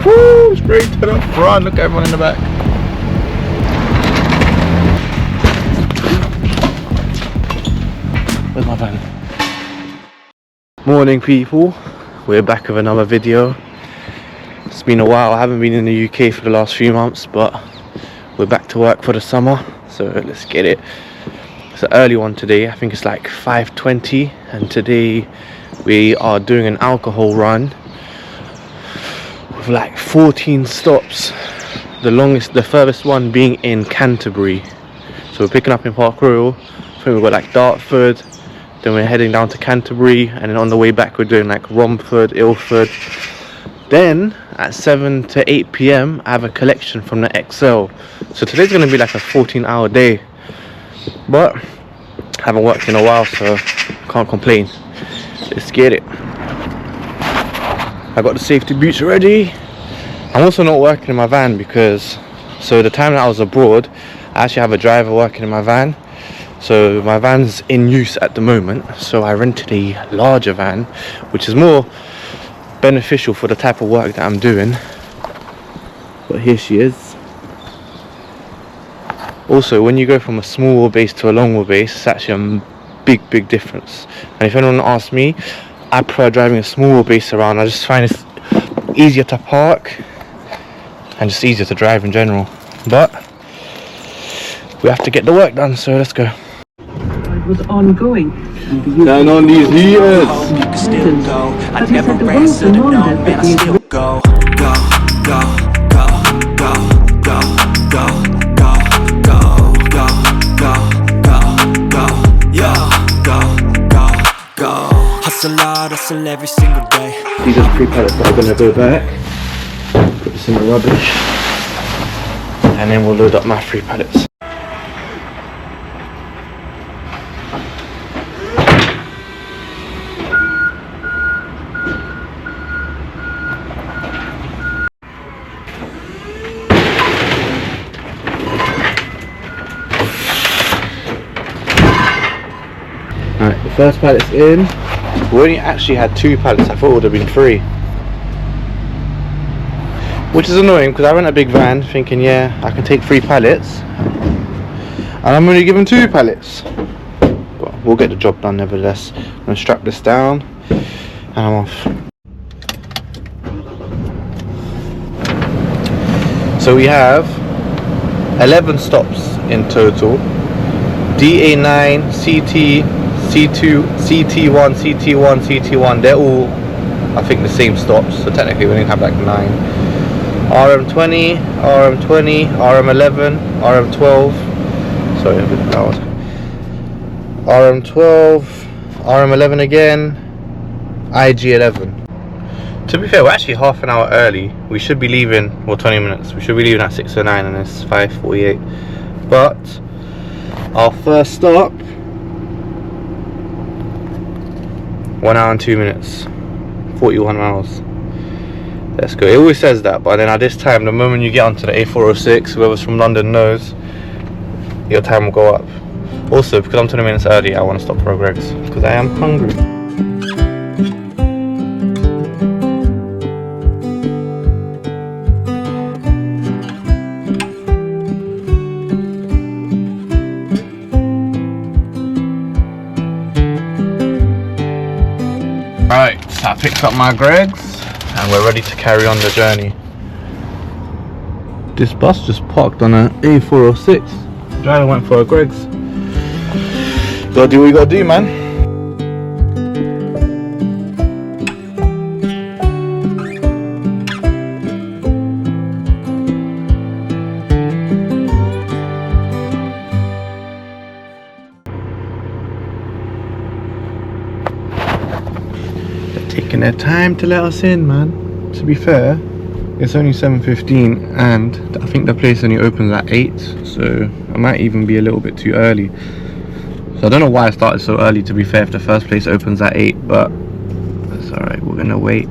Woo, straight to the front. Look at everyone in the back. Where's my van? Morning people, we're back with another video. It's been a while. I haven't been in the UK for the last few months, but we're back to work for the summer, so let's get it. It's an early one today. I think it's like 5:20, and today we are doing an alcohol run with like 14 stops, the furthest one being in Canterbury. So we're picking up in Park Royal. I think we've got like Dartford, then we're heading down to Canterbury, and then on the way back we're doing like Romford, Ilford. Then at 7 to 8 p.m. I have a collection from the XL. So today's going to be like a 14-hour day, but I haven't worked in a while, so can't complain. Let's get it. I got the safety boots ready. I'm also not working in my van because, so the time that I was abroad, I actually have a driver working in my van. So my van's in use at the moment, so I rented a larger van, which is more beneficial for the type of work that I'm doing. But here she is. Also, when you go from a small wheelbase to a long wheelbase, it's actually a big difference. And if anyone asks me, I prefer driving a small wheelbase around. I just find it's easier to park and just easier to drive in general. But we have to get the work done, so let's go. It was ongoing. Turn on these heaters. I never answered no, man, I still go. Hustle hard, hustle every single day. These are the 3 pallets that are going to go back. Put this in the rubbish, and then we'll load up my 3 pallets. Alright, the first pallet's in. We only actually had 2 pallets. I thought it would have been 3. Which is annoying because I rent a big van thinking, yeah, I can take 3 pallets. And I'm only given 2 pallets. But we'll get the job done nevertheless. I'm going to strap this down and I'm off. So we have 11 stops in total. DA9, CT, C2, CT1, CT1, CT1, they're all, I think, the same stops, so technically we only have like 9. RM20, RM20, RM11, RM12, sorry, a bit loud. RM12, RM11 again, IG11. To be fair, we're actually half an hour early. We should be leaving, well, 20 minutes. We should be leaving at 6:09 and it's 5:48. But our first stop, 1 hour and 2 minutes, 41 miles. Let's go. It always says that, but then at this time, the moment you get onto the A406, whoever's from London knows, your time will go up. Also, because I'm 20 minutes early, I want to stop for a Greg's because I am hungry. Right, so I picked up my Greg's and we're ready to carry on the journey. This bus just parked on an A406. The driver went for a Greg's. Gotta do what you gotta do, man. Taking their time to let us in, man. To be fair, it's only 7:15 and I think the place only opens at 8, so I might even be a little bit too early. So I don't know why I started so early, to be fair, if the first place opens at 8, but that's alright, we're gonna wait.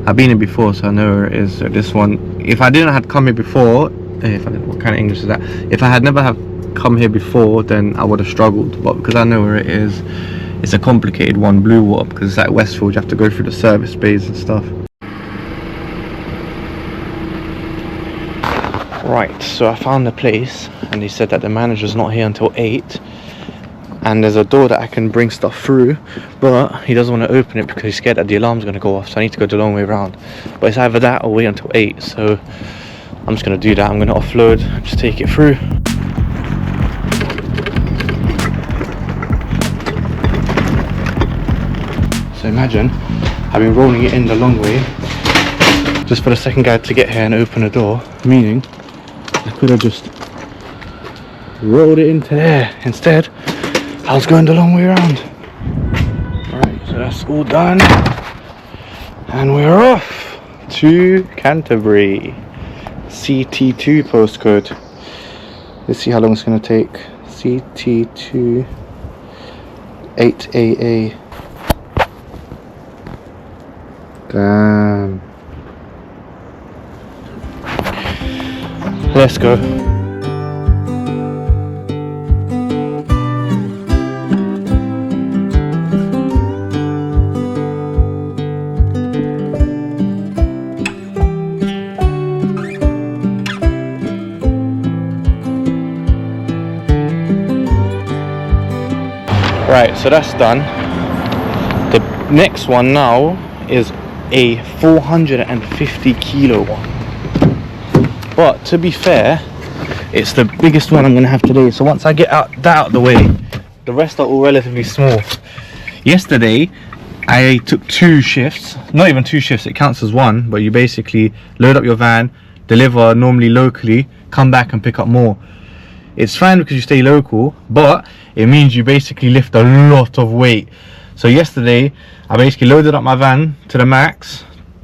I've been here before, so I know where it is. So this one, if I didn't have come here before, what kind of English is that? If I had never have come here before, then I would have struggled, but because I know where it is, it's a complicated one, Blue Water, because it's like Westfield, you have to go through the service bays and stuff. Right, so I found the place and he said that the manager's not here until 8 and there's a door that I can bring stuff through, but he doesn't want to open it because he's scared that the alarm's going to go off, so I need to go the long way around. But it's either that or wait until 8, so I'm just going to do that. I'm going to offload and just take it through. So imagine I've been rolling it in the long way just for the second guy to get here and open the door, meaning I could have just rolled it into there. Instead, I was going the long way around. Alright, so that's all done. And we're off to Canterbury. CT2 postcode. Let's see how long it's going to take. CT2 8AA. Damn. Let's go. Right, so that's done. The next one now is a 450 kilo one. But to be fair, it's the biggest one I'm going to have today. So once I get that out of the way, the rest are all relatively small. Yesterday, I took 2 shifts. Not even 2 shifts, it counts as one. But you basically load up your van, deliver normally locally, come back and pick up more. It's fine because you stay local, but it means you basically lift a lot of weight. So yesterday, I basically loaded up my van to the max,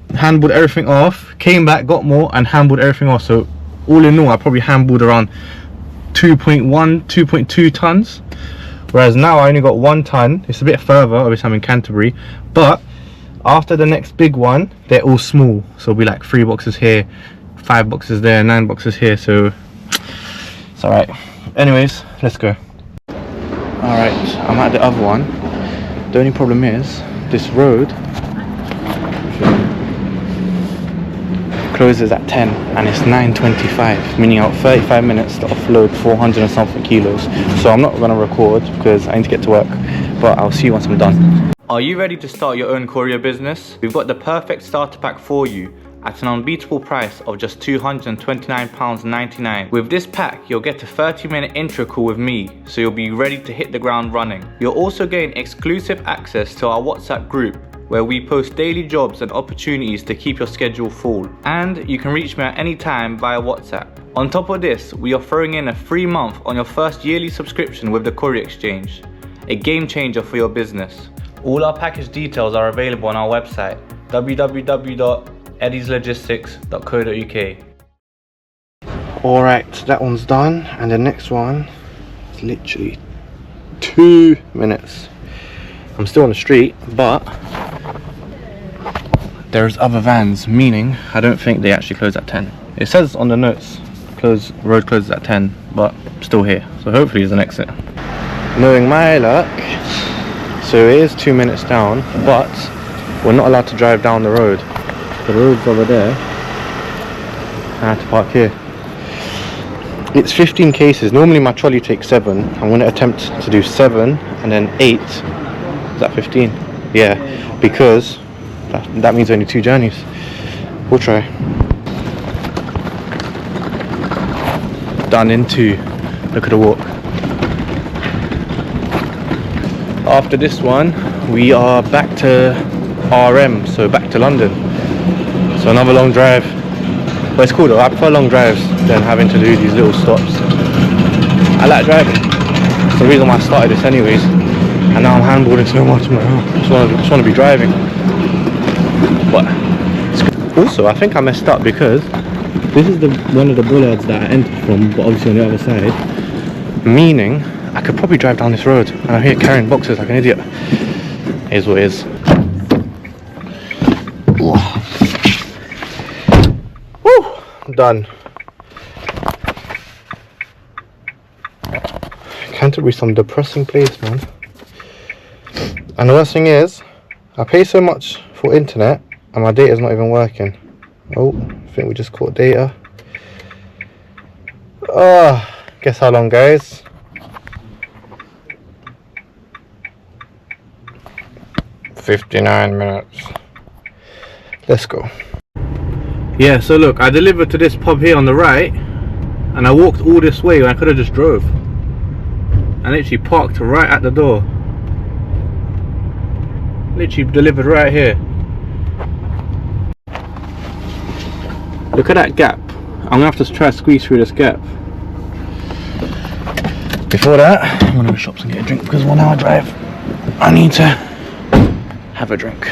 handballed everything off, came back, got more, and handballed everything off. So all in all, I probably handballed around 2.1, 2.2 tons. Whereas now I only got 1 ton. It's a bit further, obviously I'm in Canterbury. But after the next big one, they're all small. So it'll be like 3 boxes here, 5 boxes there, 9 boxes here. So it's alright. Anyways, let's go. Alright, I'm at the other one. The only problem is, this road closes at 10 and it's 9:25, meaning out 35 minutes to offload 400 and something kilos. So I'm not going to record because I need to get to work, but I'll see you once I'm done. Are you ready to start your own courier business? We've got the perfect starter pack for you at an unbeatable price of just £229.99. With this pack, you'll get a 30-minute intro call with me, so you'll be ready to hit the ground running. You'll also gain exclusive access to our WhatsApp group, where we post daily jobs and opportunities to keep your schedule full. And you can reach me at any time via WhatsApp. On top of this, we are throwing in a free month on your first yearly subscription with the Courier exchange, a game changer for your business. All our package details are available on our website, www.eddieslogistics.co.uk. Alright, that one's done, and the next one is literally 2 minutes. I'm still on the street, but there's other vans, meaning I don't think they actually close at 10. It says on the notes, road closes at 10, but I'm still here, so hopefully there's an exit. Knowing my luck, so it is 2 minutes down, but we're not allowed to drive down the road. The road's over there. I have to park here. It's 15 cases. Normally my trolley takes 7. I'm going to attempt to do 7 and then 8. Is that 15? Yeah, because that means only 2 journeys. We'll try. Done in 2. Look at the walk. After this one, we are back to RM, so back to London. So another long drive. But it's cool though, I prefer long drives than having to do these little stops. I like driving. It's the reason why I started this anyways. And now I'm handballing so much, I'm like, oh, I just want to be driving. But it's good. Also, I think I messed up because this is one of the bollards that I entered from, but obviously on the other side. Meaning, I could probably drive down this road. And I'm here carrying boxes like an idiot. Here's what it is. Done. Canterbury's some depressing place, man. And the worst thing is, I pay so much for internet and my data's not even working. Oh, I think we just caught data. Oh, guess how long, guys? 59 minutes. Let's go. Yeah, so look, I delivered to this pub here on the right, and I walked all this way when I could have just drove. I literally parked right at the door. Literally delivered right here. Look at that gap. I'm gonna have to try to squeeze through this gap. Before that, I'm gonna go to shops and get a drink because 1 hour drive. I need to have a drink.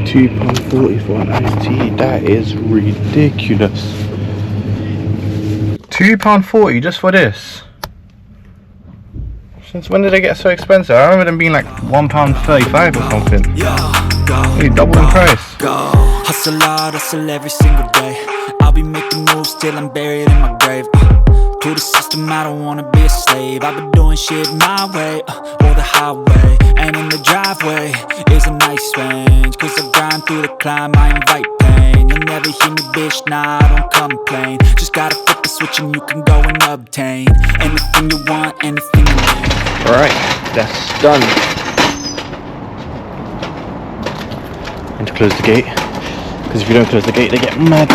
£2.40 for an iced tea. That is ridiculous. £2.40 just for this. Since when did they get so expensive? I remember them being like £1.35 or something. Nearly double in price. Hustle hard, hustle every single day. I'll be making moves till I'm buried in my grave. To the system, I don't wanna be a slave. I've been doing shit my way, or the highway. And in the driveway is a nice range. Cause I grind through the climb, I invite pain. You'll never hear me, bitch, nah, I don't complain. Just gotta flip the switch and you can go and obtain anything you want, anything you need. Alright, that's done. And to close the gate, because if you don't close the gate they get mad.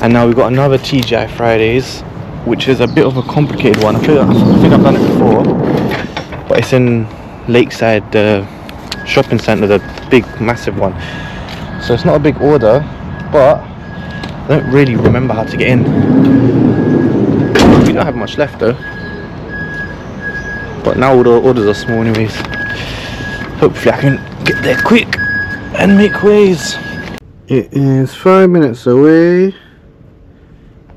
And now we've got another TGI Fridays, which is a bit of a complicated one. I think I've done it before, but it's in Lakeside shopping centre, the big massive one. So it's not a big order, but I don't really remember how to get in. We don't have much left though, but now all the orders are small anyways. Hopefully I can get there quick and make ways. It is 5 minutes away,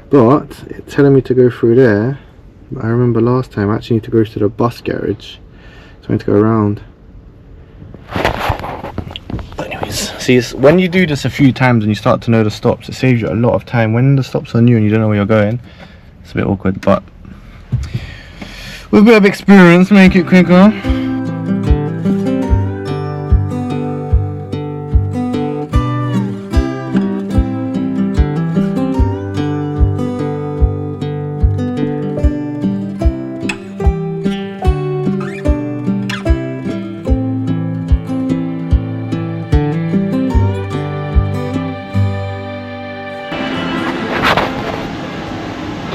but it's telling me to go through there. But I remember last time I actually need to go to the bus garage, so I need to go around. But anyways, see, when you do this a few times and you start to know the stops, it saves you a lot of time. When the stops are new and you don't know where you're going, it's a bit awkward, but with a bit of experience, make it quicker.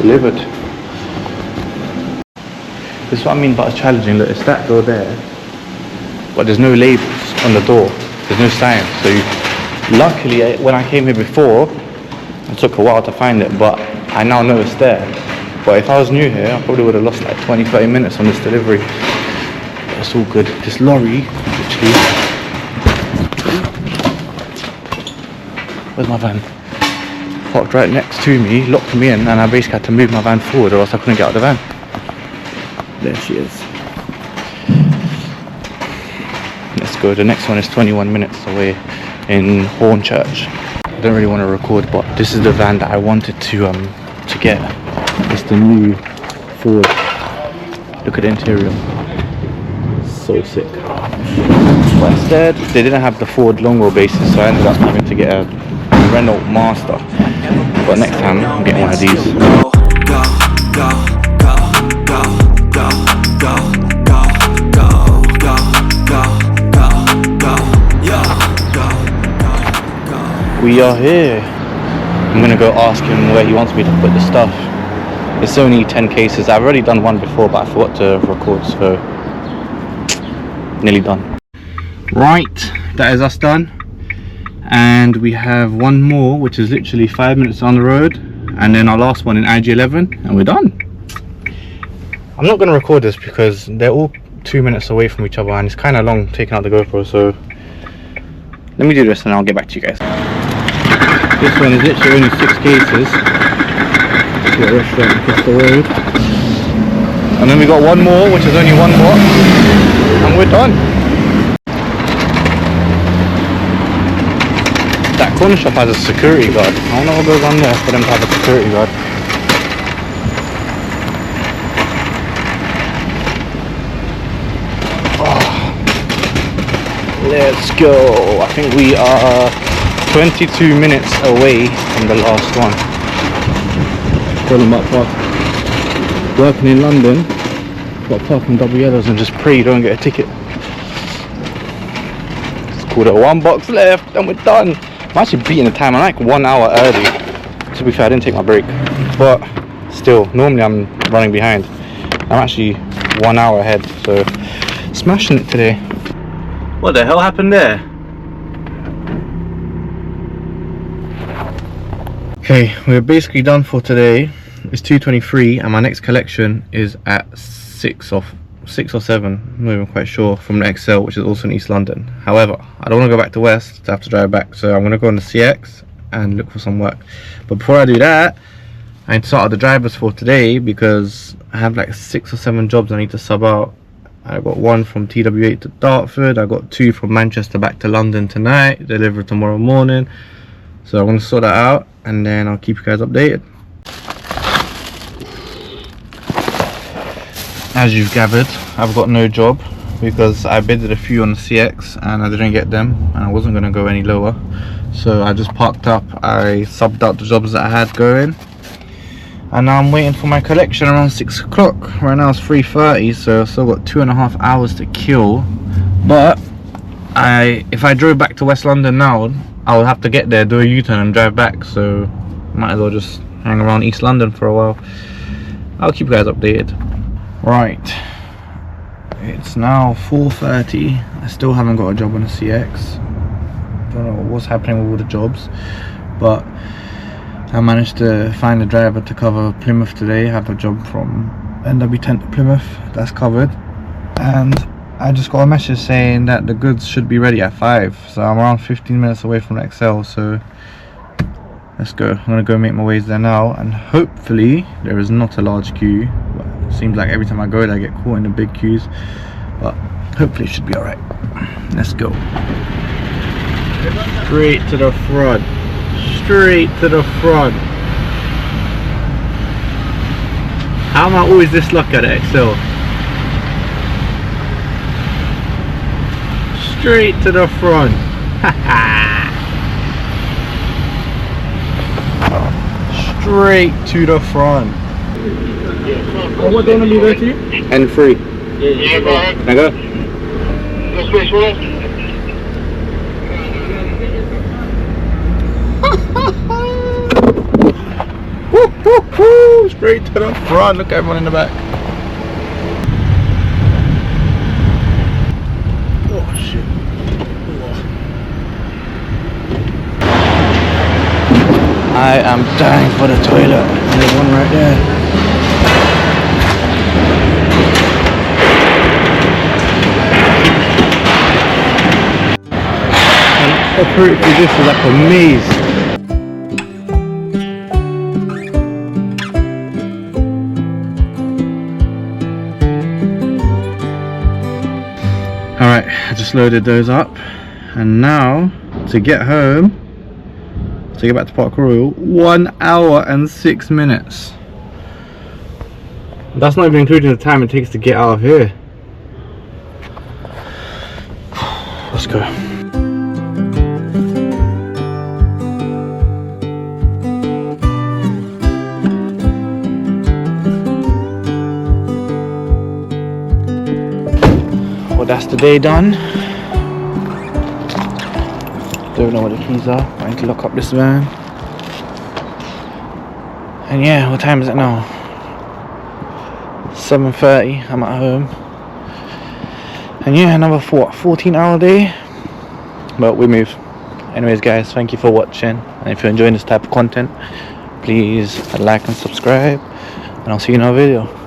Delivered. This is what I mean by challenging. Look, it's that door there, but there's no labels on the door, there's no sign. So luckily when I came here before, it took a while to find it, but I now know it's there. But if I was new here, I probably would have lost like 20-30 minutes on this delivery. But it's all good. This lorry, literally, where's my van? Parked right next to me, locked me in, and I basically had to move my van forward or else I couldn't get out of the van. There she is. Let's go. The next one is 21 minutes away in Hornchurch. I don't really want to record, but this is the van that I wanted to get. It's the new Ford. Look at the interior. So sick. But instead, they didn't have the Ford long wheelbases, so I ended up having to get a Renault Master. But next time I'm getting one of these. We are here. I'm gonna go ask him where he wants me to put the stuff. It's only 10 cases. I've already done one before, but I forgot to record, so nearly done. Right, that is us done. And we have one more, which is literally 5 minutes on the road, and then our last one in IG11, and we're done. I'm not going to record this because they're all 2 minutes away from each other, and it's kind of long taking out the GoPro, so let me do this and I'll get back to you guys. This one is literally only 6 cases. Let's get a restaurant across the road. And then we got one more, which is only one box, and we're done. That corner shop has a security guard. I don't know what goes on there for them to have a security guard. Oh. Let's go. I think we are 22 minutes away from the last one. Calling about park. Working in London, got to park in double yellows and just pray you don't get a ticket. It's called a 1 box left and we're done. I'm actually beating the time. I'm like 1 hour early. To be fair, I didn't take my break, but still, normally I'm running behind. I'm actually 1 hour ahead, so smashing it today. What the hell happened there? Okay, we're basically done for today. It's 2:23 and my next collection is at 6 or 7, I'm not even quite sure, from the XL, which is also in East London. However, I don't want to go back to West to have to drive back, so I'm going to go on the CX and look for some work. But before I do that, I need to sort out the drivers for today because I have like 6 or 7 jobs I need to sub out. I got 1 from TW8 to Dartford, I got 2 from Manchester back to London tonight, delivered tomorrow morning. So I'm going to sort that out and then I'll keep you guys updated. As you've gathered, I've got no job because I bidded a few on the CX and I didn't get them and I wasn't going to go any lower. So I just parked up, I subbed out the jobs that I had going. And now I'm waiting for my collection around 6 o'clock. Right now it's 3:30, so I've still got 2.5 hours to kill. But if I drove back to West London now, I would have to get there, do a U-turn and drive back. So might as well just hang around East London for a while. I'll keep you guys updated. Right, it's now 4:30. I still haven't got a job on the CX. Don't know what's happening with all the jobs, but I managed to find a driver to cover Plymouth today. I have a job from NW10 to Plymouth, that's covered. And I just got a message saying that the goods should be ready at 5. So I'm around 15 minutes away from the XL, so let's go. I'm gonna go make my ways there now and hopefully there is not a large queue. But it seems like every time I go there I get caught in the big queues, but hopefully it should be alright. Let's go. Straight to the front. Straight to the front. How am I always this lucky at the XL? Straight to the front. Straight to the front. Oh, what don't leave there to you? And free. Yeah, go ahead. Can I go? This way, woo, woo, woo. Straight to the front. Look at everyone in the back. Oh shit. I am dying for the toilet. There's one right there. Apparently this is like a maze. Alright, I just loaded those up and now to get home, to get back to Park Royal, 1 hour and 6 minutes. That's not even including the time it takes to get out of here. Let's go. Well, that's the day done. Don't know where the keys are. I need to lock up this van. And yeah, what time is it now? 7:30. I'm at home. And yeah, another 14-hour day. But we move. Anyways guys, thank you for watching. And if you're enjoying this type of content, please like and subscribe. And I'll see you in another video.